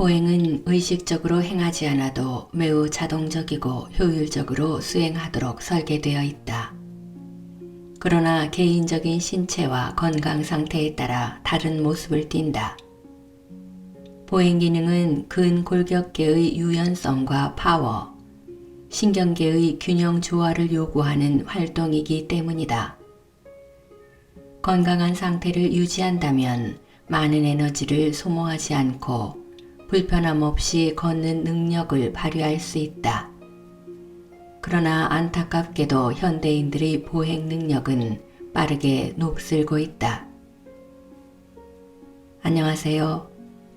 보행은 의식적으로 행하지 않아도 매우 자동적이고 효율적으로 수행하도록 설계되어 있다. 그러나 개인적인 신체와 건강 상태에 따라 다른 모습을 띈다. 보행 기능은 근골격계의 유연성과 파워, 신경계의 균형 조화를 요구하는 활동이기 때문이다. 건강한 상태를 유지한다면 많은 에너지를 소모하지 않고 불편함 없이 걷는 능력을 발휘할 수 있다. 그러나 안타깝게도 현대인들의 보행 능력은 빠르게 녹슬고 있다. 안녕하세요.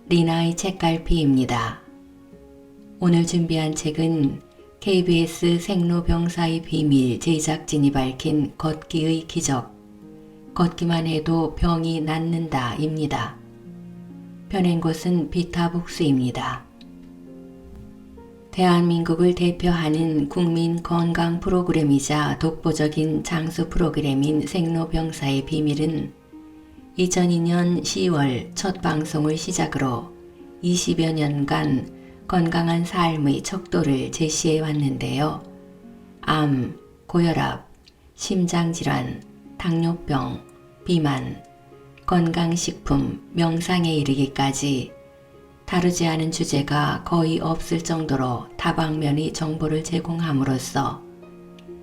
리나의 책갈피입니다. 오늘 준비한 책은 KBS 생로병사의 비밀 제작진이 밝힌 걷기의 기적, 걷기만 해도 병이 낫는다 입니다. 펴낸 곳은 비타북스입니다. 대한민국을 대표하는 국민 건강 프로그램이자 독보적인 장수 프로그램인 생로병사의 비밀은 2002년 10월 첫 방송을 시작으로 20여 년간 건강한 삶의 척도를 제시해 왔는데요. 암, 고혈압, 심장질환, 당뇨병, 비만, 건강식품, 명상에 이르기까지 다루지 않은 주제가 거의 없을 정도로 다방면의 정보를 제공함으로써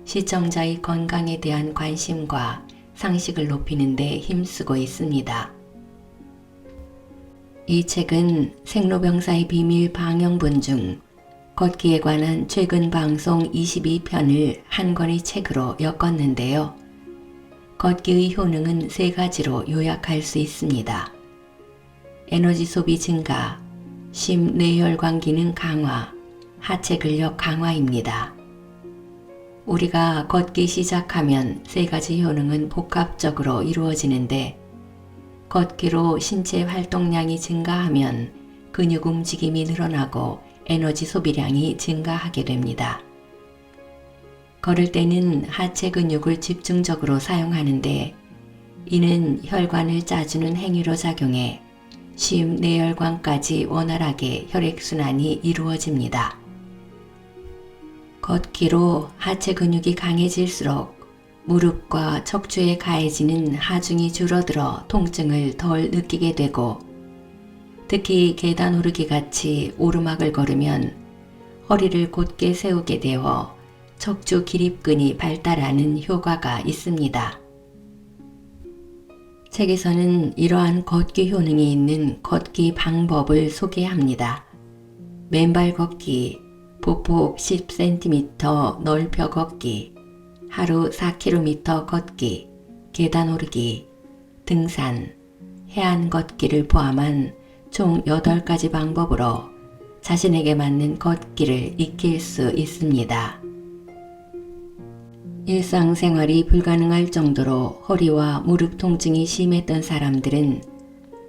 시청자의 건강에 대한 관심과 상식을 높이는 데 힘쓰고 있습니다. 이 책은 생로병사의 비밀 방영본 중 걷기에 관한 최근 방송 22편을 한 권의 책으로 엮었는데요. 걷기의 효능은 3가지로 요약할 수 있습니다. 에너지 소비 증가, 심뇌혈관 기능 강화, 하체 근력 강화입니다. 우리가 걷기 시작하면 3가지 효능은 복합적으로 이루어지는데 걷기로 신체 활동량이 증가하면 근육 움직임이 늘어나고 에너지 소비량이 증가하게 됩니다. 걸을 때는 하체 근육을 집중적으로 사용하는데 이는 혈관을 짜주는 행위로 작용해 심뇌혈관까지 원활하게 혈액순환이 이루어집니다. 걷기로 하체 근육이 강해질수록 무릎과 척추에 가해지는 하중이 줄어들어 통증을 덜 느끼게 되고 특히 계단 오르기 같이 오르막을 걸으면 허리를 곧게 세우게 되어 척추 기립근이 발달하는 효과가 있습니다. 책에서는 이러한 걷기 효능이 있는 걷기 방법을 소개합니다. 맨발 걷기, 보폭 10cm 넓혀 걷기, 하루 4km 걷기, 계단 오르기, 등산, 해안 걷기를 포함한 총 8가지 방법으로 자신에게 맞는 걷기를 익힐 수 있습니다. 일상생활이 불가능할 정도로 허리와 무릎 통증이 심했던 사람들은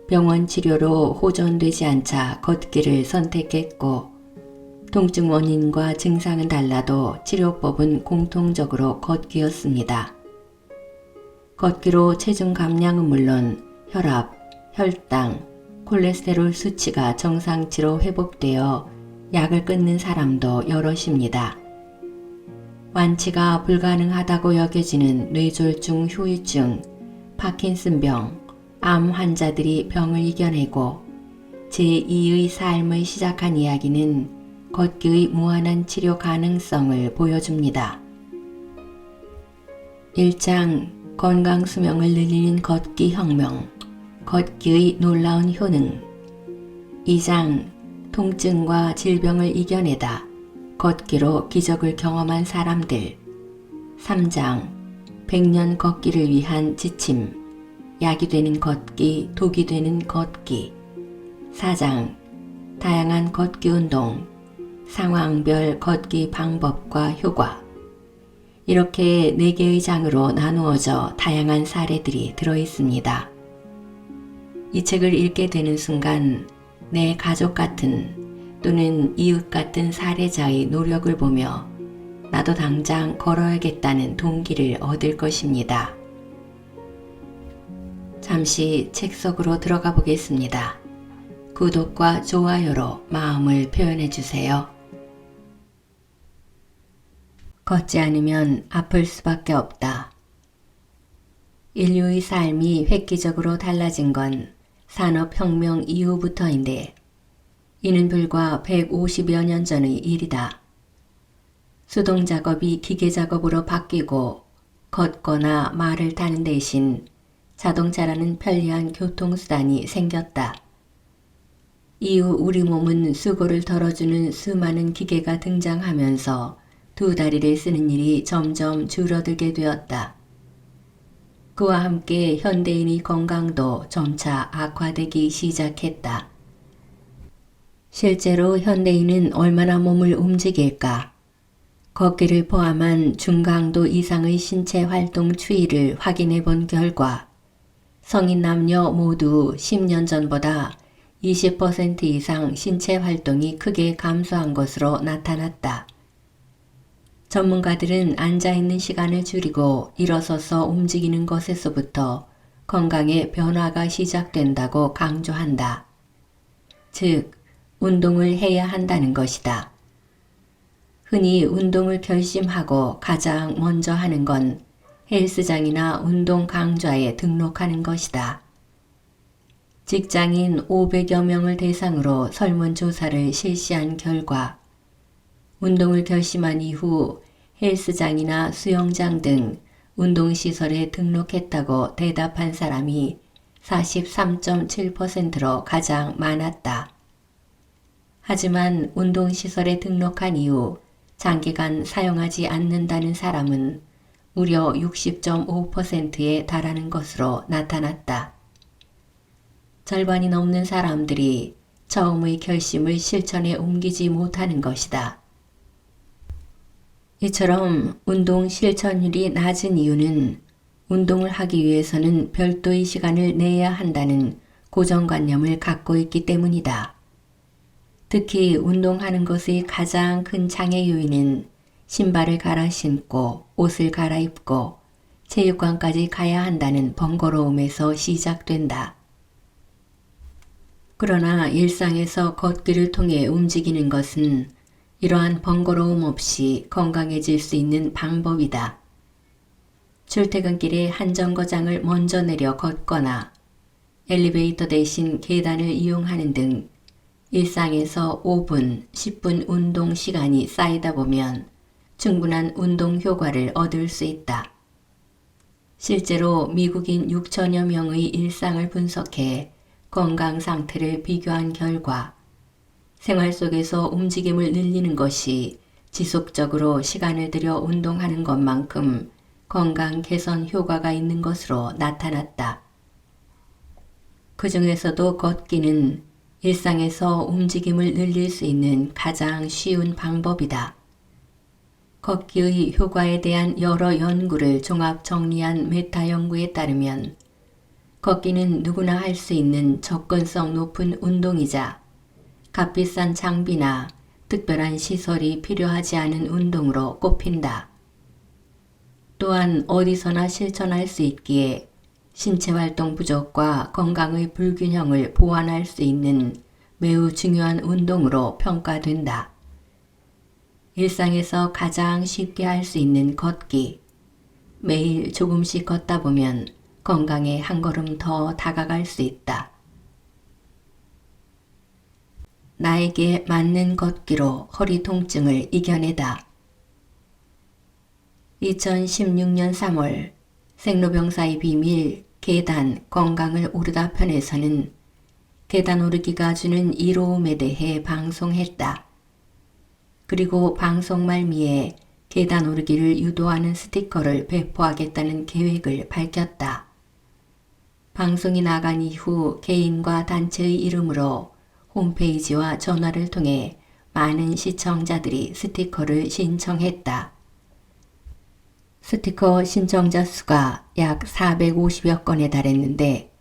병원 치료로 호전되지 않자 걷기를 선택했고 통증 원인과 증상은 달라도 치료법은 공통적으로 걷기였습니다. 걷기로 체중 감량은 물론 혈압, 혈당, 콜레스테롤 수치가 정상치로 회복되어 약을 끊는 사람도 여럿입니다. 완치가 불가능하다고 여겨지는 뇌졸중 후유증, 파킨슨병, 암 환자들이 병을 이겨내고 제2의 삶을 시작한 이야기는 걷기의 무한한 치료 가능성을 보여줍니다. 1장 건강 수명을 늘리는 걷기 혁명, 걷기의 놀라운 효능. 2장 통증과 질병을 이겨내다. 걷기로 기적을 경험한 사람들. 3장 100년 걷기를 위한 지침. 약이 되는 걷기, 독이 되는 걷기. 4장 다양한 걷기 운동. 상황별 걷기 방법과 효과. 이렇게 4개의 장으로 나누어져 다양한 사례들이 들어있습니다. 이 책을 읽게 되는 순간 내 가족 같은 또는 이웃 같은 사례자의 노력을 보며 나도 당장 걸어야겠다는 동기를 얻을 것입니다. 잠시 책 속으로 들어가 보겠습니다. 구독과 좋아요로 마음을 표현해 주세요. 걷지 않으면 아플 수밖에 없다. 인류의 삶이 획기적으로 달라진 건 산업혁명 이후부터인데 이는 불과 150여 년 전의 일이다. 수동작업이 기계작업으로 바뀌고 걷거나 말을 타는 대신 자동차라는 편리한 교통수단이 생겼다. 이후 우리 몸은 수고를 덜어주는 수많은 기계가 등장하면서 두 다리를 쓰는 일이 점점 줄어들게 되었다. 그와 함께 현대인의 건강도 점차 악화되기 시작했다. 실제로 현대인은 얼마나 몸을 움직일까? 걷기를 포함한 중강도 이상의 신체 활동 추이를 확인해 본 결과 성인 남녀 모두 10년 전보다 20% 이상 신체 활동이 크게 감소한 것으로 나타났다. 전문가들은 앉아있는 시간을 줄이고 일어서서 움직이는 것에서부터 건강에 변화가 시작된다고 강조한다. 즉, 운동을 해야 한다는 것이다. 흔히 운동을 결심하고 가장 먼저 하는 건 헬스장이나 운동 강좌에 등록하는 것이다. 직장인 500여 명을 대상으로 설문조사를 실시한 결과 운동을 결심한 이후 헬스장이나 수영장 등 운동시설에 등록했다고 대답한 사람이 43.7%로 가장 많았다. 하지만 운동시설에 등록한 이후 장기간 사용하지 않는다는 사람은 무려 60.5%에 달하는 것으로 나타났다. 절반이 넘는 사람들이 처음의 결심을 실천에 옮기지 못하는 것이다. 이처럼 운동 실천율이 낮은 이유는 운동을 하기 위해서는 별도의 시간을 내야 한다는 고정관념을 갖고 있기 때문이다. 특히 운동하는 것의 가장 큰 장애 요인은 신발을 갈아 신고 옷을 갈아입고 체육관까지 가야 한다는 번거로움에서 시작된다. 그러나 일상에서 걷기를 통해 움직이는 것은 이러한 번거로움 없이 건강해질 수 있는 방법이다. 출퇴근길에 한 정거장을 먼저 내려 걷거나 엘리베이터 대신 계단을 이용하는 등 일상에서 5분, 10분 운동 시간이 쌓이다 보면 충분한 운동 효과를 얻을 수 있다. 실제로 미국인 6천여 명의 일상을 분석해 건강 상태를 비교한 결과 생활 속에서 움직임을 늘리는 것이 지속적으로 시간을 들여 운동하는 것만큼 건강 개선 효과가 있는 것으로 나타났다. 그 중에서도 걷기는 일상에서 움직임을 늘릴 수 있는 가장 쉬운 방법이다. 걷기의 효과에 대한 여러 연구를 종합 정리한 메타 연구에 따르면 걷기는 누구나 할 수 있는 접근성 높은 운동이자 값비싼 장비나 특별한 시설이 필요하지 않은 운동으로 꼽힌다. 또한 어디서나 실천할 수 있기에 신체활동 부족과 건강의 불균형을 보완할 수 있는 매우 중요한 운동으로 평가된다. 일상에서 가장 쉽게 할 수 있는 걷기. 매일 조금씩 걷다 보면 건강에 한 걸음 더 다가갈 수 있다. 나에게 맞는 걷기로 허리 통증을 이겨내다. 2016년 3월 생로병사의 비밀 계단 건강을 오르다 편에서는 계단 오르기가 주는 이로움에 대해 방송했다. 그리고 방송 말미에 계단 오르기를 유도하는 스티커를 배포하겠다는 계획을 밝혔다. 방송이 나간 이후 개인과 단체의 이름으로 홈페이지와 전화를 통해 많은 시청자들이 스티커를 신청했다. 스티커 신청자 수가 약 450여 건에 달했는데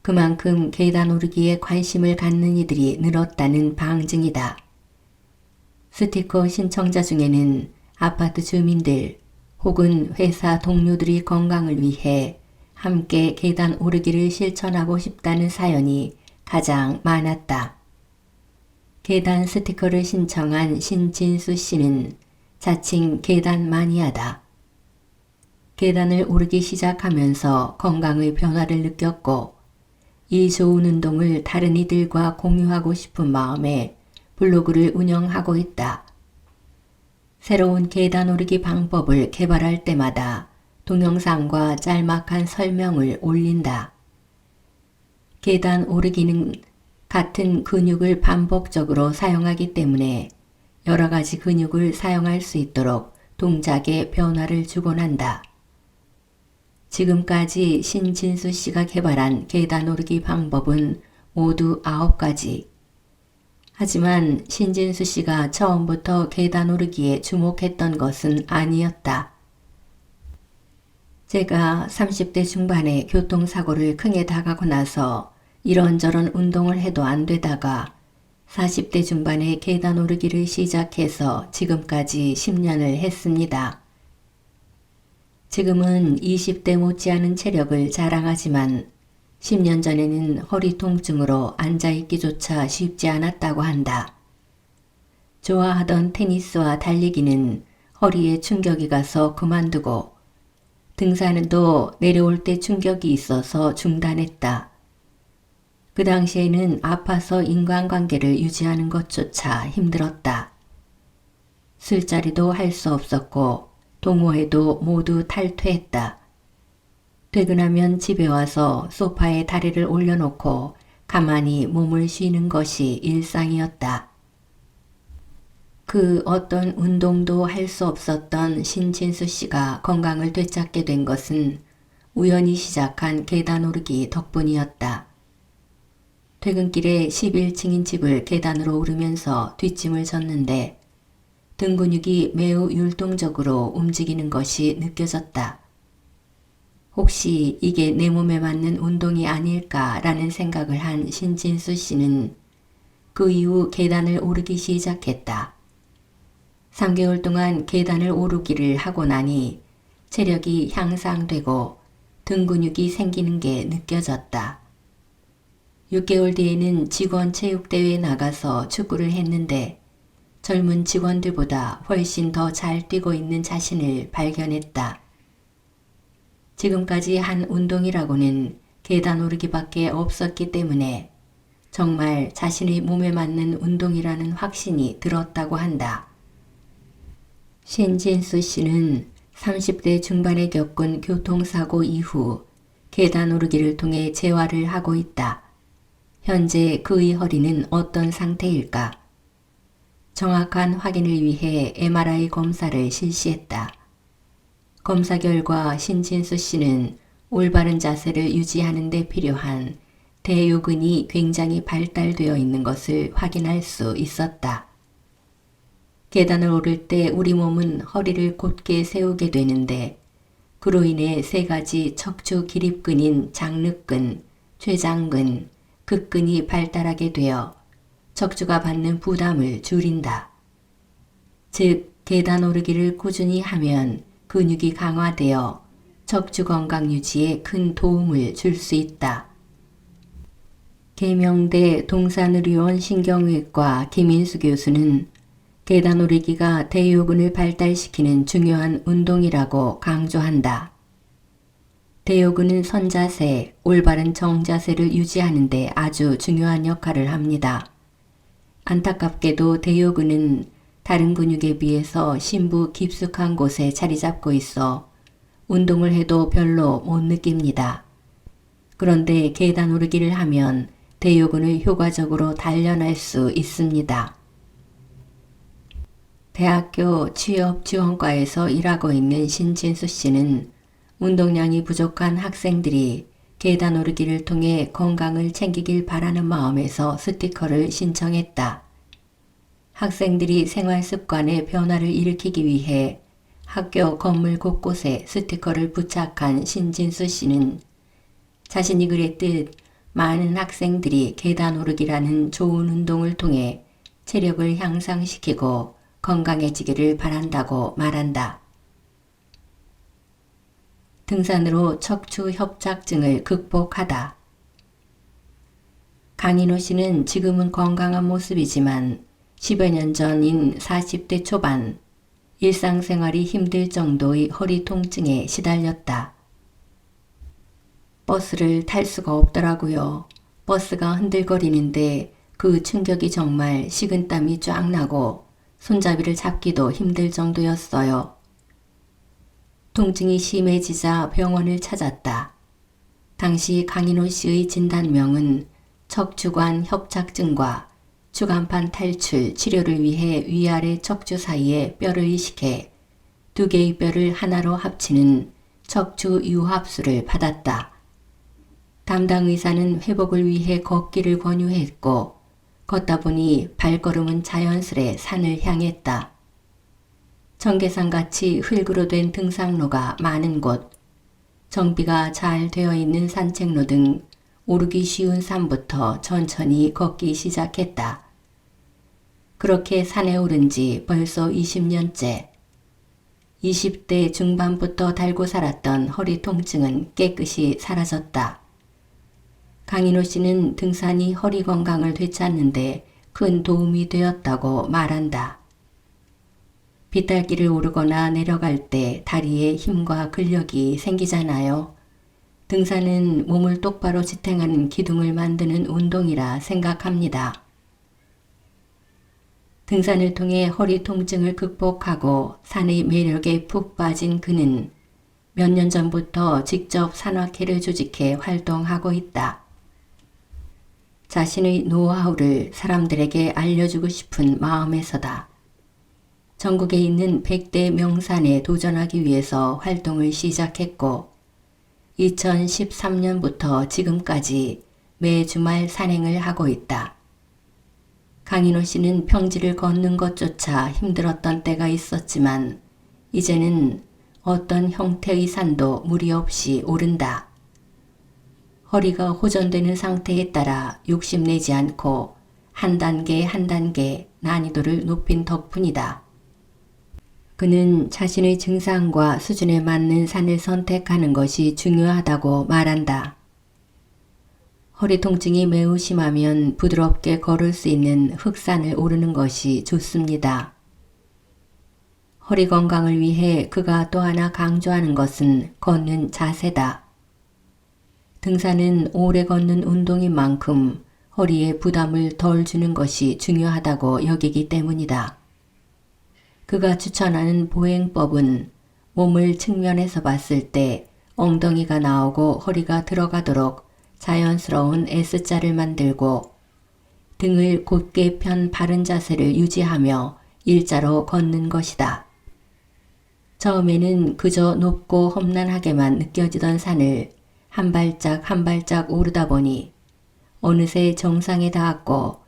그만큼 계단 오르기에 관심을 갖는 이들이 늘었다는 방증이다. 스티커 신청자 중에는 아파트 주민들 혹은 회사 동료들이 건강을 위해 함께 계단 오르기를 실천하고 싶다는 사연이 가장 많았다. 계단 스티커를 신청한 신진수 씨는 자칭 계단 마니아다. 계단을 오르기 시작하면서 건강의 변화를 느꼈고 이 좋은 운동을 다른 이들과 공유하고 싶은 마음에 블로그를 운영하고 있다. 새로운 계단 오르기 방법을 개발할 때마다 동영상과 짤막한 설명을 올린다. 계단 오르기는 같은 근육을 반복적으로 사용하기 때문에 여러 가지 근육을 사용할 수 있도록 동작에 변화를 주곤 한다. 지금까지 신진수 씨가 개발한 계단 오르기 방법은 모두 9가지. 하지만 신진수 씨가 처음부터 계단 오르기에 주목했던 것은 아니었다. 제가 30대 중반에 교통사고를 크게 당하고 나서 이런저런 운동을 해도 안 되다가 40대 중반에 계단 오르기를 시작해서 지금까지 10년을 했습니다. 지금은 20대 못지않은 체력을 자랑하지만 10년 전에는 허리 통증으로 앉아있기조차 쉽지 않았다고 한다. 좋아하던 테니스와 달리기는 허리에 충격이 가서 그만두고 등산도 내려올 때 충격이 있어서 중단했다. 그 당시에는 아파서 인간관계를 유지하는 것조차 힘들었다. 술자리도 할 수 없었고 동호회도 모두 탈퇴했다. 퇴근하면 집에 와서 소파에 다리를 올려놓고 가만히 몸을 쉬는 것이 일상이었다. 그 어떤 운동도 할 수 없었던 신진수 씨가 건강을 되찾게 된 것은 우연히 시작한 계단 오르기 덕분이었다. 퇴근길에 11층인 집을 계단으로 오르면서 뒷짐을 졌는데 등 근육이 매우 율동적으로 움직이는 것이 느껴졌다. 혹시 이게 내 몸에 맞는 운동이 아닐까라는 생각을 한 신진수 씨는 그 이후 계단을 오르기 시작했다. 3개월 동안 계단을 오르기를 하고 나니 체력이 향상되고 등 근육이 생기는 게 느껴졌다. 6개월 뒤에는 직원 체육대회에 나가서 축구를 했는데 젊은 직원들보다 훨씬 더 잘 뛰고 있는 자신을 발견했다. 지금까지 한 운동이라고는 계단 오르기밖에 없었기 때문에 정말 자신의 몸에 맞는 운동이라는 확신이 들었다고 한다. 신진수 씨는 30대 중반에 겪은 교통사고 이후 계단 오르기를 통해 재활을 하고 있다. 현재 그의 허리는 어떤 상태일까? 정확한 확인을 위해 MRI 검사를 실시했다. 검사 결과 신진수 씨는 올바른 자세를 유지하는 데 필요한 대요근이 굉장히 발달되어 있는 것을 확인할 수 있었다. 계단을 오를 때 우리 몸은 허리를 곧게 세우게 되는데 그로 인해 3가지 척추 기립근인 장륵근, 췌장근, 극근이 발달하게 되어 척추가 받는 부담을 줄인다. 즉, 계단 오르기를 꾸준히 하면 근육이 강화되어 척추 건강 유지에 큰 도움을 줄 수 있다. 계명대 동산의료원 신경외과 김인수 교수는 계단 오르기가 대요근을 발달시키는 중요한 운동이라고 강조한다. 대요근은 선자세, 올바른 정자세를 유지하는 데 아주 중요한 역할을 합니다. 안타깝게도 대요근은 다른 근육에 비해서 심부 깊숙한 곳에 자리 잡고 있어 운동을 해도 별로 못 느낍니다. 그런데 계단 오르기를 하면 대요근을 효과적으로 단련할 수 있습니다. 대학교 취업지원과에서 일하고 있는 신진수 씨는 운동량이 부족한 학생들이 계단 오르기를 통해 건강을 챙기길 바라는 마음에서 스티커를 신청했다. 학생들이 생활 습관의 변화를 일으키기 위해 학교 건물 곳곳에 스티커를 부착한 신진수 씨는 자신이 그랬듯 많은 학생들이 계단 오르기라는 좋은 운동을 통해 체력을 향상시키고 건강해지기를 바란다고 말한다. 등산으로 척추 협착증을 극복하다. 강인호 씨는 지금은 건강한 모습이지만 10여 년 전인 40대 초반 일상생활이 힘들 정도의 허리 통증에 시달렸다. 버스를 탈 수가 없더라고요. 버스가 흔들거리는데 그 충격이 정말 식은땀이 쫙 나고 손잡이를 잡기도 힘들 정도였어요. 통증이 심해지자 병원을 찾았다. 당시 강인호 씨의 진단명은 척추관 협착증과 추간판 탈출 치료를 위해 위아래 척추 사이에 뼈를 이식해 두 개의 뼈를 하나로 합치는 척추 유합술을 받았다. 담당 의사는 회복을 위해 걷기를 권유했고 걷다 보니 발걸음은 자연스레 산을 향했다. 청계산같이 흙으로 된 등산로가 많은 곳, 정비가 잘 되어 있는 산책로 등 오르기 쉬운 산부터 천천히 걷기 시작했다. 그렇게 산에 오른 지 벌써 20년째. 20대 중반부터 달고 살았던 허리 통증은 깨끗이 사라졌다. 강인호 씨는 등산이 허리 건강을 되찾는데 큰 도움이 되었다고 말한다. 빗달길을 오르거나 내려갈 때 다리에 힘과 근력이 생기잖아요. 등산은 몸을 똑바로 지탱하는 기둥을 만드는 운동이라 생각합니다. 등산을 통해 허리 통증을 극복하고 산의 매력에 푹 빠진 그는 몇 년 전부터 직접 산악회를 조직해 활동하고 있다. 자신의 노하우를 사람들에게 알려주고 싶은 마음에서다. 전국에 있는 100대 명산에 도전하기 위해서 활동을 시작했고 2013년부터 지금까지 매 주말 산행을 하고 있다. 강인호 씨는 평지를 걷는 것조차 힘들었던 때가 있었지만 이제는 어떤 형태의 산도 무리 없이 오른다. 허리가 호전되는 상태에 따라 욕심내지 않고 한 단계 한 단계 난이도를 높인 덕분이다. 그는 자신의 증상과 수준에 맞는 산을 선택하는 것이 중요하다고 말한다. 허리 통증이 매우 심하면 부드럽게 걸을 수 있는 흑산을 오르는 것이 좋습니다. 허리 건강을 위해 그가 또 하나 강조하는 것은 걷는 자세다. 등산은 오래 걷는 운동인 만큼 허리에 부담을 덜 주는 것이 중요하다고 여기기 때문이다. 그가 추천하는 보행법은 몸을 측면에서 봤을 때 엉덩이가 나오고 허리가 들어가도록 자연스러운 S자를 만들고 등을 곧게 편 바른 자세를 유지하며 일자로 걷는 것이다. 처음에는 그저 높고 험난하게만 느껴지던 산을 한 발짝 한 발짝 오르다 보니 어느새 정상에 닿았고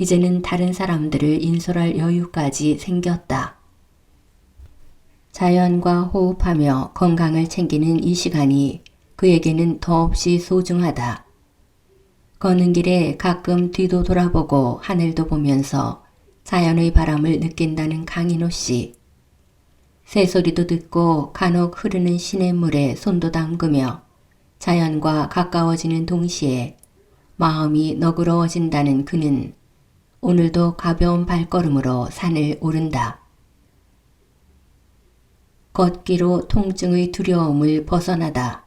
이제는 다른 사람들을 인솔할 여유까지 생겼다. 자연과 호흡하며 건강을 챙기는 이 시간이 그에게는 더없이 소중하다. 걷는 길에 가끔 뒤도 돌아보고 하늘도 보면서 자연의 바람을 느낀다는 강인호 씨. 새소리도 듣고 간혹 흐르는 시냇물에 손도 담그며 자연과 가까워지는 동시에 마음이 너그러워진다는 그는 오늘도 가벼운 발걸음으로 산을 오른다. 걷기로 통증의 두려움을 벗어나다.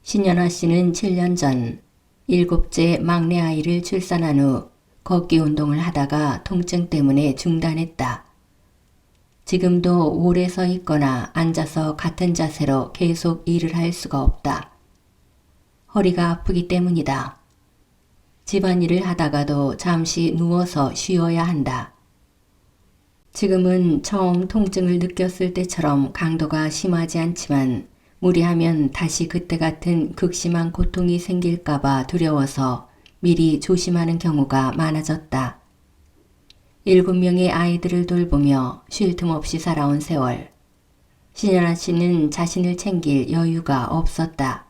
신연아 씨는 7년 전 7째 막내 아이를 출산한 후 걷기 운동을 하다가 통증 때문에 중단했다. 지금도 오래 서 있거나 앉아서 같은 자세로 계속 일을 할 수가 없다. 허리가 아프기 때문이다. 집안일을 하다가도 잠시 누워서 쉬어야 한다. 지금은 처음 통증을 느꼈을 때처럼 강도가 심하지 않지만 무리하면 다시 그때 같은 극심한 고통이 생길까봐 두려워서 미리 조심하는 경우가 많아졌다. 7명의 아이들을 돌보며 쉴 틈 없이 살아온 세월. 신연아 씨는 자신을 챙길 여유가 없었다.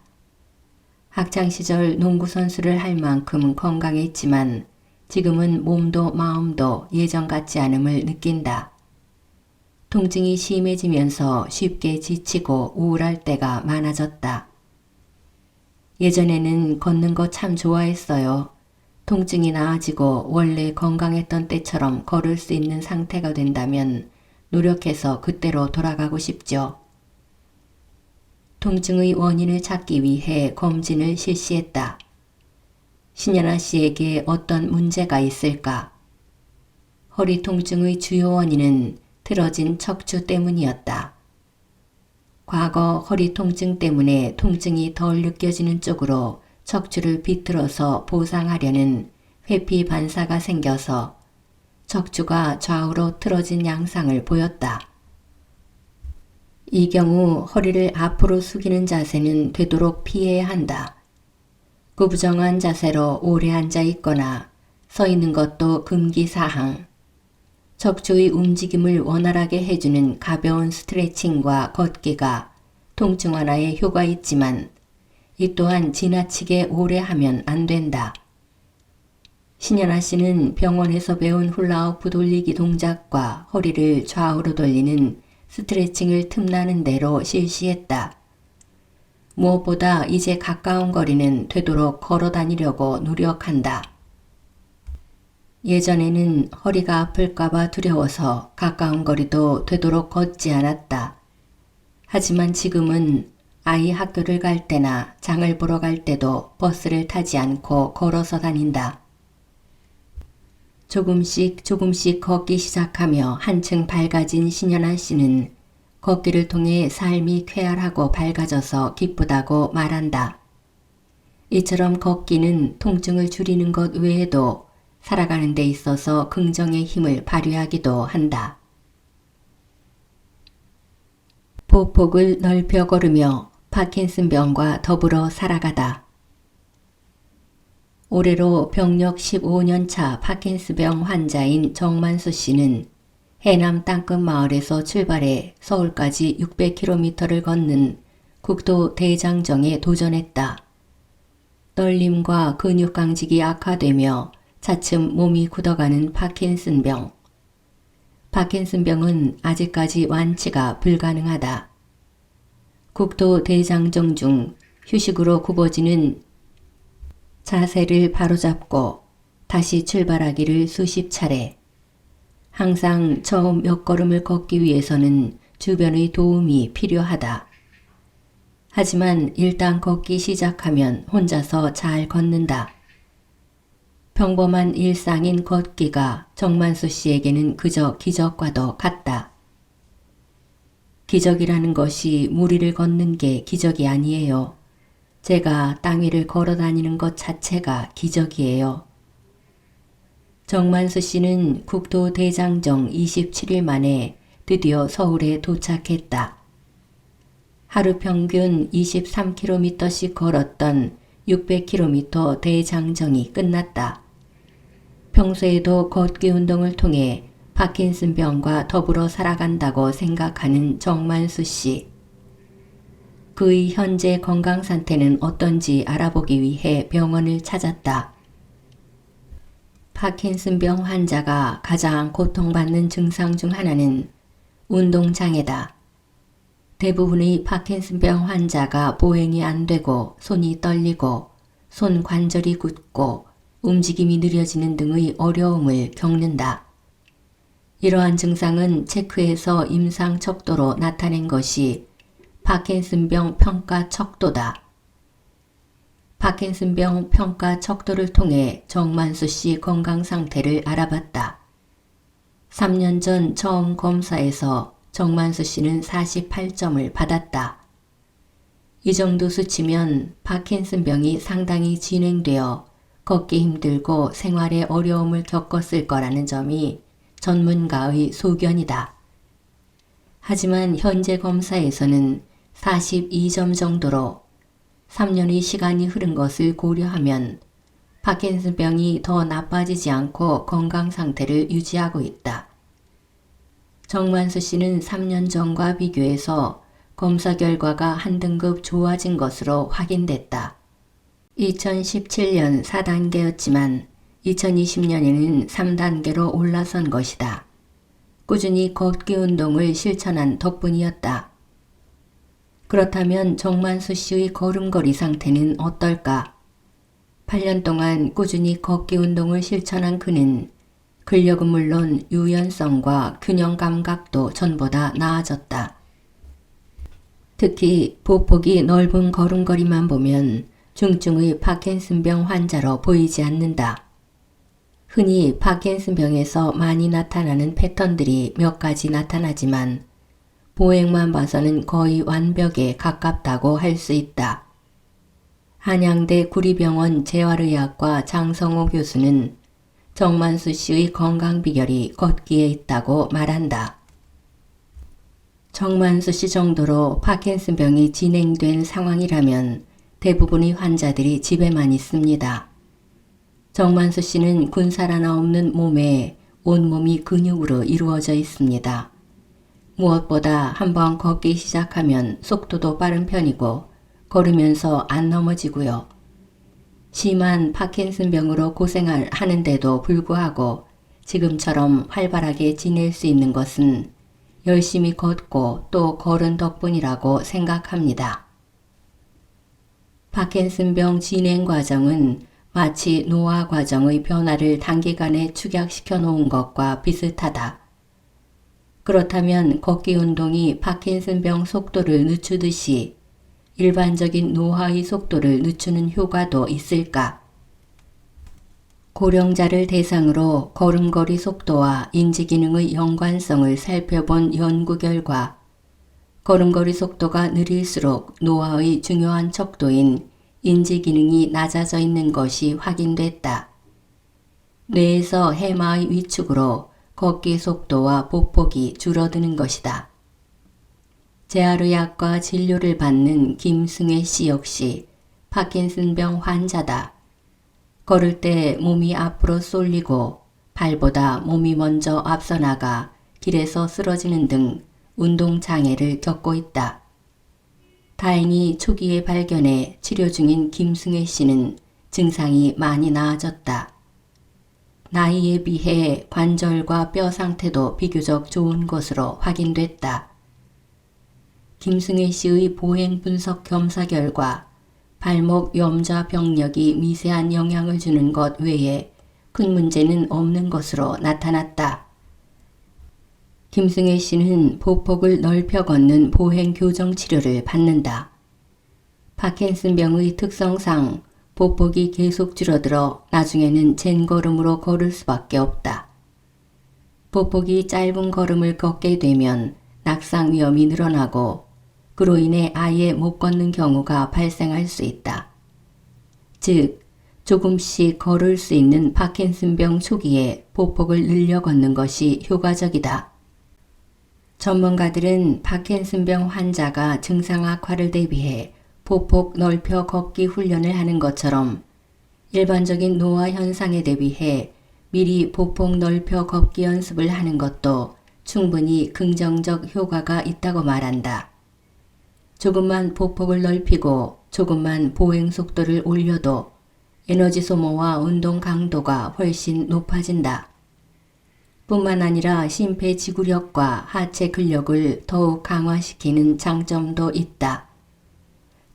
학창시절 농구선수를 할 만큼 건강했지만 지금은 몸도 마음도 예전 같지 않음을 느낀다. 통증이 심해지면서 쉽게 지치고 우울할 때가 많아졌다. 예전에는 걷는 거 참 좋아했어요. 통증이 나아지고 원래 건강했던 때처럼 걸을 수 있는 상태가 된다면 노력해서 그때로 돌아가고 싶죠. 통증의 원인을 찾기 위해 검진을 실시했다. 신연아 씨에게 어떤 문제가 있을까? 허리 통증의 주요 원인은 틀어진 척추 때문이었다. 과거 허리 통증 때문에 통증이 덜 느껴지는 쪽으로 척추를 비틀어서 보상하려는 회피 반사가 생겨서 척추가 좌우로 틀어진 양상을 보였다. 이 경우 허리를 앞으로 숙이는 자세는 되도록 피해야 한다. 구부정한 자세로 오래 앉아 있거나 서 있는 것도 금기사항. 척추의 움직임을 원활하게 해주는 가벼운 스트레칭과 걷기가 통증 완화에 효과 있지만 이 또한 지나치게 오래 하면 안 된다. 신연아 씨는 병원에서 배운 훌라후프 돌리기 동작과 허리를 좌우로 돌리는 스트레칭을 틈나는 대로 실시했다. 무엇보다 이제 가까운 거리는 되도록 걸어 다니려고 노력한다. 예전에는 허리가 아플까봐 두려워서 가까운 거리도 되도록 걷지 않았다. 하지만 지금은 아이 학교를 갈 때나 장을 보러 갈 때도 버스를 타지 않고 걸어서 다닌다. 조금씩 걷기 시작하며 한층 밝아진 신연아 씨는 걷기를 통해 삶이 쾌활하고 밝아져서 기쁘다고 말한다. 이처럼 걷기는 통증을 줄이는 것 외에도 살아가는 데 있어서 긍정의 힘을 발휘하기도 한다. 보폭을 넓혀 걸으며 파킨슨병과 더불어 살아가다. 올해로 병력 15년차 파킨슨병 환자인 정만수 씨는 해남 땅끝 마을에서 출발해 서울까지 600km를 걷는 국도 대장정에 도전했다. 떨림과 근육 강직이 악화되며 차츰 몸이 굳어가는 파킨슨병. 파킨슨병은 아직까지 완치가 불가능하다. 국도 대장정 중 휴식으로 굽어지는 자세를 바로잡고 다시 출발하기를 수십 차례. 항상 처음 몇 걸음을 걷기 위해서는 주변의 도움이 필요하다. 하지만 일단 걷기 시작하면 혼자서 잘 걷는다. 평범한 일상인 걷기가 정만수 씨에게는 그저 기적과도 같다. 기적이라는 것이 무리를 걷는 게 기적이 아니에요. 제가 땅 위를 걸어 다니는 것 자체가 기적이에요. 정만수 씨는 국도 대장정 27일 만에 드디어 서울에 도착했다. 하루 평균 23km씩 걸었던 600km 대장정이 끝났다. 평소에도 걷기 운동을 통해 파킨슨병과 더불어 살아간다고 생각하는 정만수 씨. 그의 현재 건강 상태는 어떤지 알아보기 위해 병원을 찾았다. 파킨슨병 환자가 가장 고통받는 증상 중 하나는 운동장애다. 대부분의 파킨슨병 환자가 보행이 안 되고 손이 떨리고 손 관절이 굳고 움직임이 느려지는 등의 어려움을 겪는다. 이러한 증상은 체크해서 임상 척도로 나타낸 것이 파킨슨병 평가 척도다. 파킨슨병 평가 척도를 통해 정만수 씨 건강 상태를 알아봤다. 3년 전 처음 검사에서 정만수 씨는 48점을 받았다. 이 정도 수치면 파킨슨병이 상당히 진행되어 걷기 힘들고 생활에 어려움을 겪었을 거라는 점이 전문가의 소견이다. 하지만 현재 검사에서는 42점 정도로 3년의 시간이 흐른 것을 고려하면 파킨슨병이 더 나빠지지 않고 건강 상태를 유지하고 있다. 정만수 씨는 3년 전과 비교해서 검사 결과가 한 등급 좋아진 것으로 확인됐다. 2017년 4단계였지만 2020년에는 3단계로 올라선 것이다. 꾸준히 걷기 운동을 실천한 덕분이었다. 그렇다면 정만수 씨의 걸음걸이 상태는 어떨까? 8년 동안 꾸준히 걷기 운동을 실천한 그는 근력은 물론 유연성과 균형 감각도 전보다 나아졌다. 특히 보폭이 넓은 걸음걸이만 보면 중증의 파킨슨병 환자로 보이지 않는다. 흔히 파킨슨병에서 많이 나타나는 패턴들이 몇 가지 나타나지만 보행만 봐서는 거의 완벽에 가깝다고 할 수 있다. 한양대 구리병원 재활의학과 장성호 교수는 정만수 씨의 건강 비결이 걷기에 있다고 말한다. 정만수 씨 정도로 파킨슨병이 진행된 상황이라면 대부분의 환자들이 집에만 있습니다. 정만수 씨는 군살 하나 없는 몸에 온몸이 근육으로 이루어져 있습니다. 무엇보다 한번 걷기 시작하면 속도도 빠른 편이고 걸으면서 안 넘어지고요. 심한 파킨슨병으로 고생하는데도 불구하고 지금처럼 활발하게 지낼 수 있는 것은 열심히 걷고 또 걸은 덕분이라고 생각합니다. 파킨슨병 진행 과정은 마치 노화 과정의 변화를 단기간에 축약시켜 놓은 것과 비슷하다. 그렇다면 걷기 운동이 파킨슨병 속도를 늦추듯이 일반적인 노화의 속도를 늦추는 효과도 있을까? 고령자를 대상으로 걸음걸이 속도와 인지기능의 연관성을 살펴본 연구 결과 걸음걸이 속도가 느릴수록 노화의 중요한 척도인 인지기능이 낮아져 있는 것이 확인됐다. 뇌에서 해마의 위축으로 걷기 속도와 보폭이 줄어드는 것이다. 재활의학과 진료를 받는 김승혜 씨 역시 파킨슨병 환자다. 걸을 때 몸이 앞으로 쏠리고 발보다 몸이 먼저 앞서 나가 길에서 쓰러지는 등 운동장애를 겪고 있다. 다행히 초기에 발견해 치료 중인 김승혜 씨는 증상이 많이 나아졌다. 나이에 비해 관절과 뼈 상태도 비교적 좋은 것으로 확인됐다. 김승혜 씨의 보행 분석 검사 결과 발목 염좌 병력이 미세한 영향을 주는 것 외에 큰 문제는 없는 것으로 나타났다. 김승혜 씨는 보폭을 넓혀 걷는 보행 교정 치료를 받는다. 파킨슨병의 특성상 보폭이 계속 줄어들어 나중에는 젠걸음으로 걸을 수밖에 없다. 보폭이 짧은 걸음을 걷게 되면 낙상 위험이 늘어나고 그로 인해 아예 못 걷는 경우가 발생할 수 있다. 즉, 조금씩 걸을 수 있는 파킨슨병 초기에 보폭을 늘려 걷는 것이 효과적이다. 전문가들은 파킨슨병 환자가 증상 악화를 대비해 보폭 넓혀 걷기 훈련을 하는 것처럼 일반적인 노화 현상에 대비해 미리 보폭 넓혀 걷기 연습을 하는 것도 충분히 긍정적 효과가 있다고 말한다. 조금만 보폭을 넓히고 조금만 보행 속도를 올려도 에너지 소모와 운동 강도가 훨씬 높아진다. 뿐만 아니라 심폐지구력과 하체 근력을 더욱 강화시키는 장점도 있다.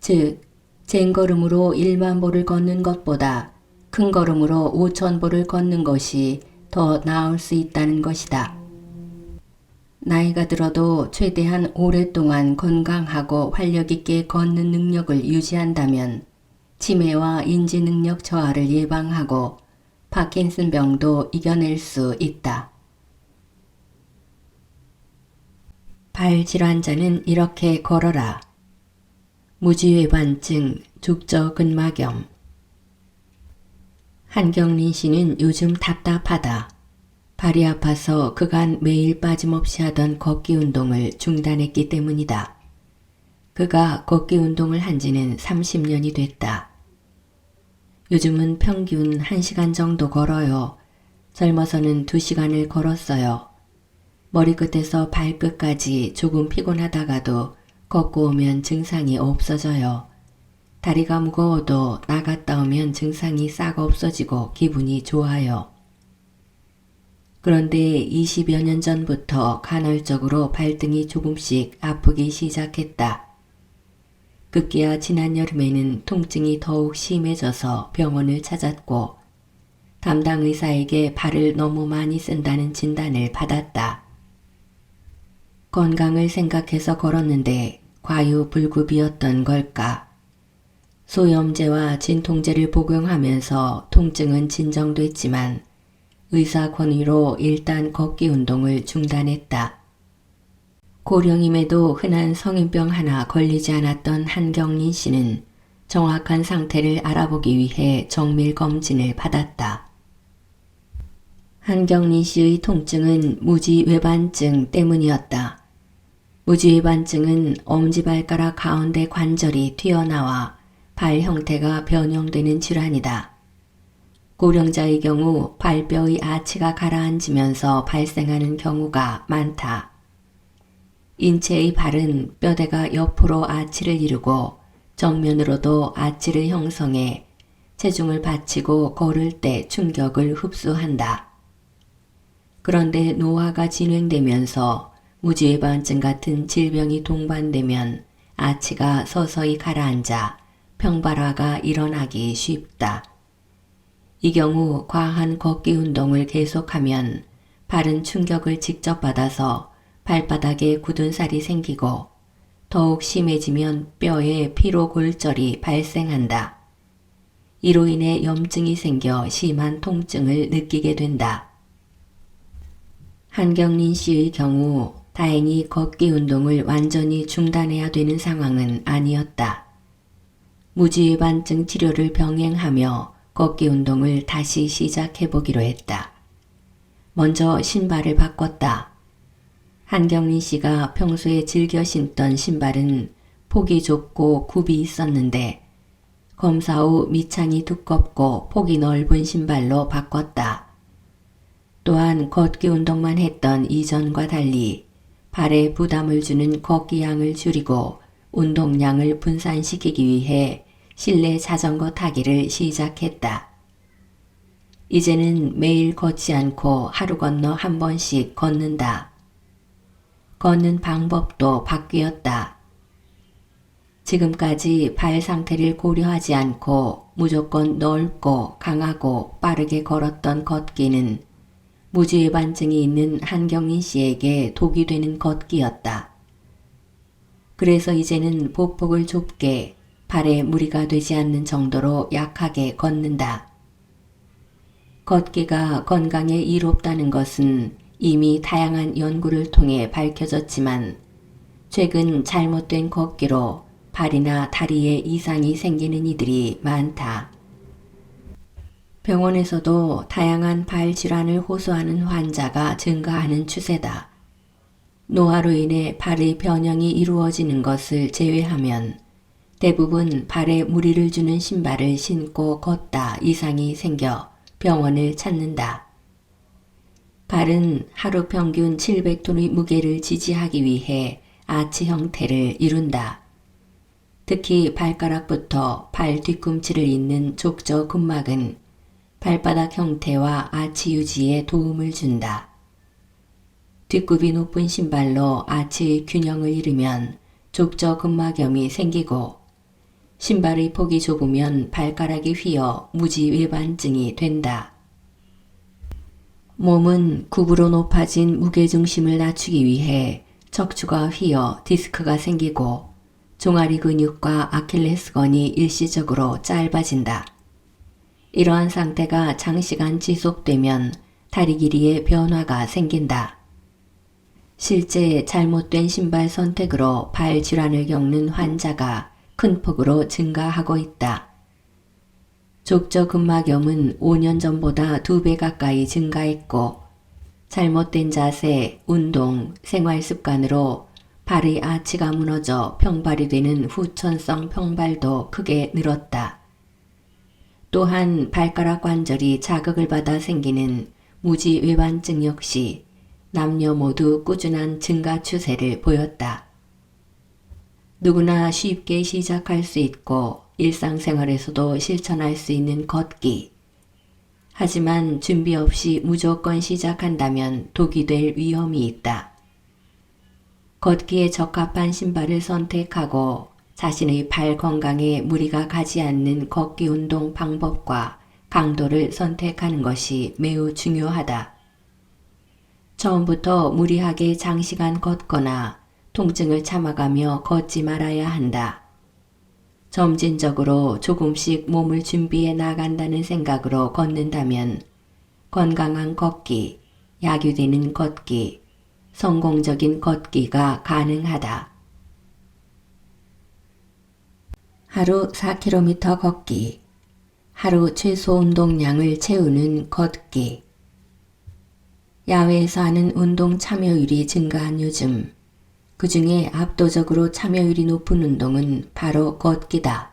즉, 젠걸음으로 1만 보를 걷는 것보다 큰 걸음으로 5천 보를 걷는 것이 더 나을 수 있다는 것이다. 나이가 들어도 최대한 오랫동안 건강하고 활력 있게 걷는 능력을 유지한다면 치매와 인지 능력 저하를 예방하고 파킨슨병도 이겨낼 수 있다. 발 질환자는 이렇게 걸어라. 무지외반증, 죽저근막염. 한경린 씨는 요즘 답답하다. 발이 아파서 그간 매일 빠짐없이 하던 걷기 운동을 중단했기 때문이다. 그가 걷기 운동을 한 지는 30년이 됐다. 요즘은 평균 1시간 정도 걸어요. 젊어서는 2시간을 걸었어요. 머리끝에서 발끝까지 조금 피곤하다가도 걷고 오면 증상이 없어져요. 다리가 무거워도 나갔다 오면 증상이 싹 없어지고 기분이 좋아요. 그런데 20여 년 전부터 간헐적으로 발등이 조금씩 아프기 시작했다. 급기야 지난 여름에는 통증이 더욱 심해져서 병원을 찾았고 담당 의사에게 발을 너무 많이 쓴다는 진단을 받았다. 건강을 생각해서 걸었는데 과유불급이었던 걸까? 소염제와 진통제를 복용하면서 통증은 진정됐지만 의사 권유로 일단 걷기 운동을 중단했다. 고령임에도 흔한 성인병 하나 걸리지 않았던 한경린 씨는 정확한 상태를 알아보기 위해 정밀 검진을 받았다. 한경린 씨의 통증은 무지외반증 때문이었다. 무지외반증은 엄지발가락 가운데 관절이 튀어나와 발 형태가 변형되는 질환이다. 고령자의 경우 발뼈의 아치가 가라앉으면서 발생하는 경우가 많다. 인체의 발은 뼈대가 옆으로 아치를 이루고 정면으로도 아치를 형성해 체중을 받치고 걸을 때 충격을 흡수한다. 그런데 노화가 진행되면서 무지외반증 같은 질병이 동반되면 아치가 서서히 가라앉아 평발화가 일어나기 쉽다. 이 경우 과한 걷기 운동을 계속하면 발은 충격을 직접 받아서 발바닥에 굳은 살이 생기고 더욱 심해지면 뼈에 피로골절이 발생한다. 이로 인해 염증이 생겨 심한 통증을 느끼게 된다. 한경린 씨의 경우 다행히 걷기 운동을 완전히 중단해야 되는 상황은 아니었다. 무지외반증 치료를 병행하며 걷기 운동을 다시 시작해보기로 했다. 먼저 신발을 바꿨다. 한경린 씨가 평소에 즐겨 신던 신발은 폭이 좁고 굽이 있었는데 검사 후 밑창이 두껍고 폭이 넓은 신발로 바꿨다. 또한 걷기 운동만 했던 이전과 달리 발에 부담을 주는 걷기 양을 줄이고 운동량을 분산시키기 위해 실내 자전거 타기를 시작했다. 이제는 매일 걷지 않고 하루 건너 한 번씩 걷는다. 걷는 방법도 바뀌었다. 지금까지 발 상태를 고려하지 않고 무조건 넓고 강하고 빠르게 걸었던 걷기는 무지외반증이 있는 한경린 씨에게 독이 되는 걷기였다. 그래서 이제는 보폭을 좁게 발에 무리가 되지 않는 정도로 약하게 걷는다. 걷기가 건강에 이롭다는 것은 이미 다양한 연구를 통해 밝혀졌지만 최근 잘못된 걷기로 발이나 다리에 이상이 생기는 이들이 많다. 병원에서도 다양한 발 질환을 호소하는 환자가 증가하는 추세다. 노화로 인해 발의 변형이 이루어지는 것을 제외하면 대부분 발에 무리를 주는 신발을 신고 걷다 이상이 생겨 병원을 찾는다. 발은 하루 평균 700톤의 무게를 지지하기 위해 아치 형태를 이룬다. 특히 발가락부터 발 뒤꿈치를 잇는 족저근막은 발바닥 형태와 아치 유지에 도움을 준다. 뒷굽이 높은 신발로 아치의 균형을 잃으면 족저근막염이 생기고 신발의 폭이 좁으면 발가락이 휘어 무지외반증이 된다. 몸은 굽으로 높아진 무게중심을 낮추기 위해 척추가 휘어 디스크가 생기고 종아리 근육과 아킬레스건이 일시적으로 짧아진다. 이러한 상태가 장시간 지속되면 다리 길이에 변화가 생긴다. 실제 잘못된 신발 선택으로 발 질환을 겪는 환자가 큰 폭으로 증가하고 있다. 족저근막염은 5년 전보다 2배 가까이 증가했고 잘못된 자세, 운동, 생활 습관으로 발의 아치가 무너져 평발이 되는 후천성 평발도 크게 늘었다. 또한 발가락 관절이 자극을 받아 생기는 무지외반증 역시 남녀 모두 꾸준한 증가 추세를 보였다. 누구나 쉽게 시작할 수 있고 일상생활에서도 실천할 수 있는 걷기. 하지만 준비 없이 무조건 시작한다면 독이 될 위험이 있다. 걷기에 적합한 신발을 선택하고 자신의 발 건강에 무리가 가지 않는 걷기 운동 방법과 강도를 선택하는 것이 매우 중요하다. 처음부터 무리하게 장시간 걷거나 통증을 참아가며 걷지 말아야 한다. 점진적으로 조금씩 몸을 준비해 나간다는 생각으로 걷는다면 건강한 걷기, 약유되는 걷기, 성공적인 걷기가 가능하다. 하루 4km 걷기, 하루 최소 운동량을 채우는 걷기. 야외에서 하는 운동 참여율이 증가한 요즘, 그 중에 압도적으로 참여율이 높은 운동은 바로 걷기다.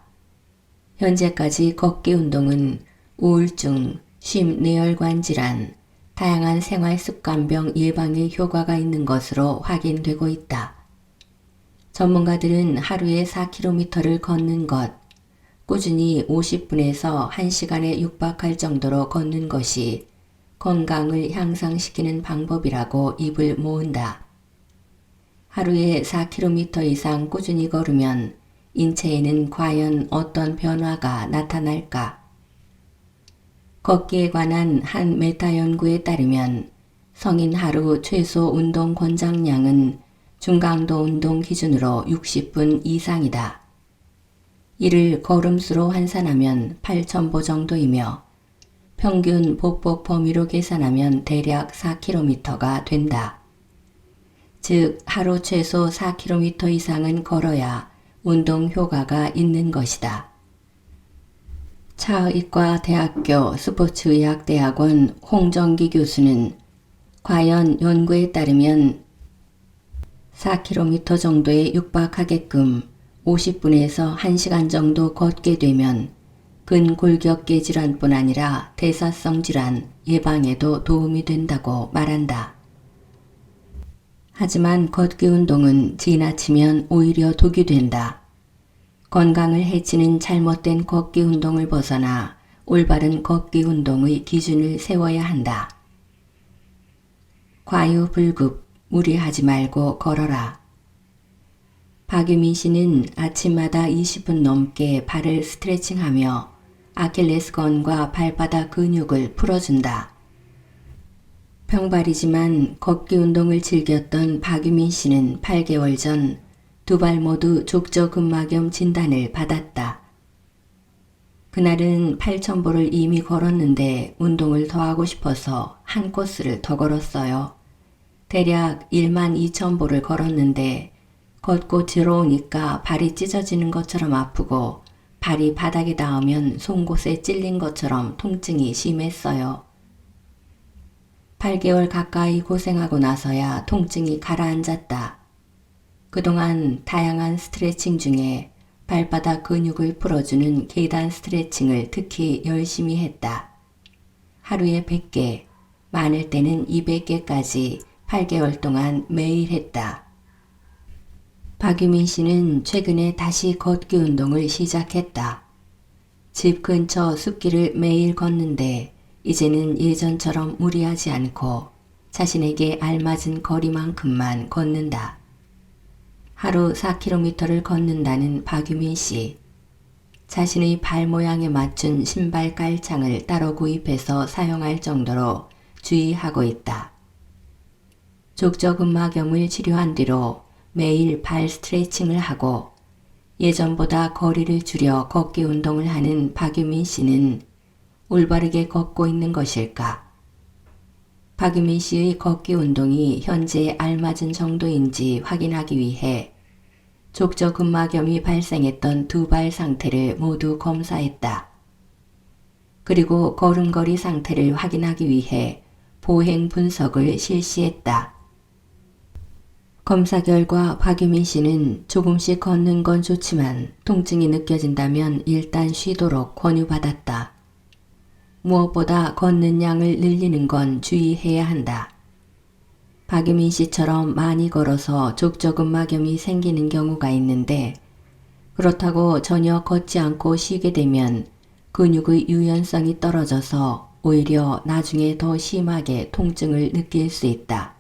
현재까지 걷기 운동은 우울증, 심뇌혈관 질환, 다양한 생활습관병 예방에 효과가 있는 것으로 확인되고 있다. 전문가들은 하루에 4km를 걷는 것, 꾸준히 50분에서 1시간에 육박할 정도로 걷는 것이 건강을 향상시키는 방법이라고 입을 모은다. 하루에 4km 이상 꾸준히 걸으면 인체에는 과연 어떤 변화가 나타날까? 걷기에 관한 한 메타 연구에 따르면 성인 하루 최소 운동 권장량은 중강도 운동 기준으로 60분 이상이다. 이를 걸음수로 환산하면 8,000보 정도이며 평균 보폭 범위로 계산하면 대략 4km가 된다. 즉 하루 최소 4km 이상은 걸어야 운동 효과가 있는 것이다. 차의과대학교 스포츠의학대학원 홍정기 교수는 과연 연구에 따르면 4km 정도에 육박하게끔 50분에서 1시간 정도 걷게 되면 근골격계 질환뿐 아니라 대사성 질환 예방에도 도움이 된다고 말한다. 하지만 걷기 운동은 지나치면 오히려 독이 된다. 건강을 해치는 잘못된 걷기 운동을 벗어나 올바른 걷기 운동의 기준을 세워야 한다. 과유불급, 무리하지 말고 걸어라. 박유민 씨는 아침마다 20분 넘게 발을 스트레칭하며 아킬레스건과 발바닥 근육을 풀어준다. 평발이지만 걷기 운동을 즐겼던 박유민 씨는 8개월 전 두 발 모두 족저근막염 진단을 받았다. 그날은 8,000보를 이미 걸었는데 운동을 더 하고 싶어서 한 코스를 더 걸었어요. 대략 12,000보를 걸었는데 걷고 들어오니까 발이 찢어지는 것처럼 아프고 발이 바닥에 닿으면 송곳에 찔린 것처럼 통증이 심했어요. 8개월 가까이 고생하고 나서야 통증이 가라앉았다. 그동안 다양한 스트레칭 중에 발바닥 근육을 풀어주는 계단 스트레칭을 특히 열심히 했다. 하루에 100개, 많을 때는 200개까지 8개월 동안 매일 했다. 박유민 씨는 최근에 다시 걷기 운동을 시작했다. 집 근처 숲길을 매일 걷는데 이제는 예전처럼 무리하지 않고 자신에게 알맞은 거리만큼만 걷는다. 하루 4km를 걷는다는 박유민 씨. 자신의 발 모양에 맞춘 신발 깔창을 따로 구입해서 사용할 정도로 주의하고 있다. 족저근막염을 치료한 뒤로 매일 발 스트레칭을 하고 예전보다 거리를 줄여 걷기 운동을 하는 박유민 씨는 올바르게 걷고 있는 것일까? 박유민 씨의 걷기 운동이 현재에 알맞은 정도인지 확인하기 위해 족저근막염이 발생했던 두 발 상태를 모두 검사했다. 그리고 걸음걸이 상태를 확인하기 위해 보행 분석을 실시했다. 검사 결과 박유민 씨는 조금씩 걷는 건 좋지만 통증이 느껴진다면 일단 쉬도록 권유받았다. 무엇보다 걷는 양을 늘리는 건 주의해야 한다. 박유민 씨처럼 많이 걸어서 족저근막염이 생기는 경우가 있는데 그렇다고 전혀 걷지 않고 쉬게 되면 근육의 유연성이 떨어져서 오히려 나중에 더 심하게 통증을 느낄 수 있다.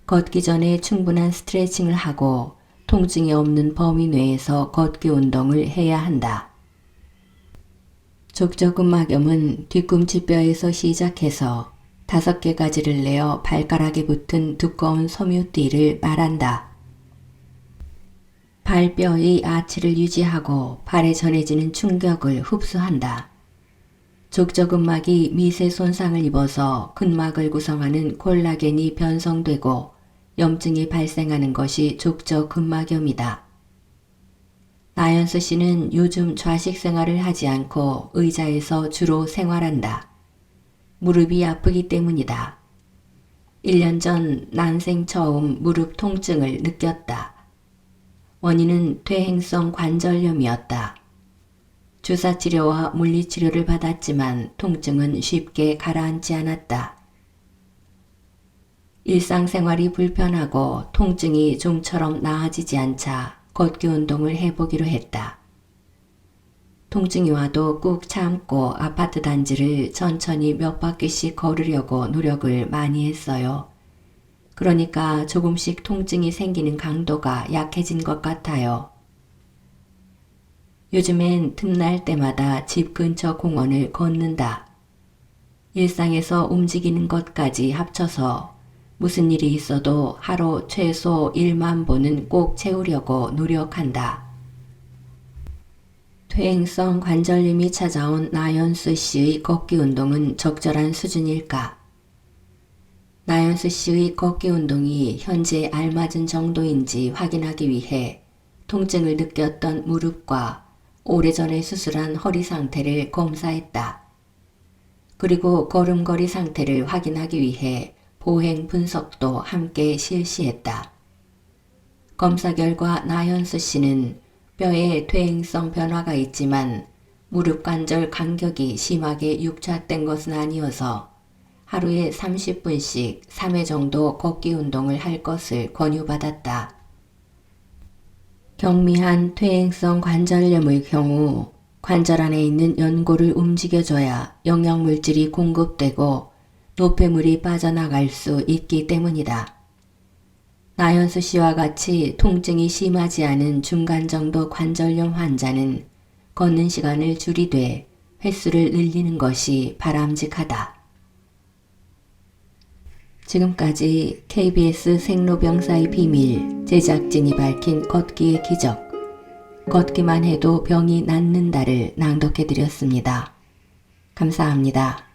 걷기 전에 충분한 스트레칭을 하고 통증이 없는 범위 내에서 걷기 운동을 해야 한다. 족저근막염은 뒤꿈치뼈에서 시작해서 5개 가지를 내어 발가락에 붙은 두꺼운 섬유띠를 말한다. 발뼈의 아치를 유지하고 발에 전해지는 충격을 흡수한다. 족저근막이 미세 손상을 입어서 근막을 구성하는 콜라겐이 변성되고 염증이 발생하는 것이 족저근막염이다. 나연스 씨는 요즘 좌식 생활을 하지 않고 의자에서 주로 생활한다. 무릎이 아프기 때문이다. 1년 전 난생 처음 무릎 통증을 느꼈다. 원인은 퇴행성 관절염이었다. 주사치료와 물리치료를 받았지만 통증은 쉽게 가라앉지 않았다. 일상생활이 불편하고 통증이 좀처럼 나아지지 않자 걷기 운동을 해보기로 했다. 통증이 와도 꾹 참고 아파트 단지를 천천히 몇 바퀴씩 걸으려고 노력을 많이 했어요. 그러니까 조금씩 통증이 생기는 강도가 약해진 것 같아요. 요즘엔 틈날 때마다 집 근처 공원을 걷는다. 일상에서 움직이는 것까지 합쳐서 무슨 일이 있어도 하루 최소 1만 보는 꼭 채우려고 노력한다. 퇴행성 관절염이 찾아온 나연스 씨의 걷기 운동은 적절한 수준일까? 나연스 씨의 걷기 운동이 현재 알맞은 정도인지 확인하기 위해 통증을 느꼈던 무릎과 오래전에 수술한 허리 상태를 검사했다. 그리고 걸음걸이 상태를 확인하기 위해 보행 분석도 함께 실시했다. 검사 결과 나연스 씨는 뼈에 퇴행성 변화가 있지만 무릎 관절 간격이 심하게 육착된 것은 아니어서 하루에 30분씩 3회 정도 걷기 운동을 할 것을 권유받았다. 경미한 퇴행성 관절염의 경우 관절 안에 있는 연골을 움직여줘야 영양물질이 공급되고 노폐물이 빠져나갈 수 있기 때문이다. 나연수 씨와 같이 통증이 심하지 않은 중간 정도 관절염 환자는 걷는 시간을 줄이되 횟수를 늘리는 것이 바람직하다. 지금까지 KBS 생로병사의 비밀 제작진이 밝힌 걷기의 기적, 걷기만 해도 병이 낫는다를 낭독해드렸습니다. 감사합니다.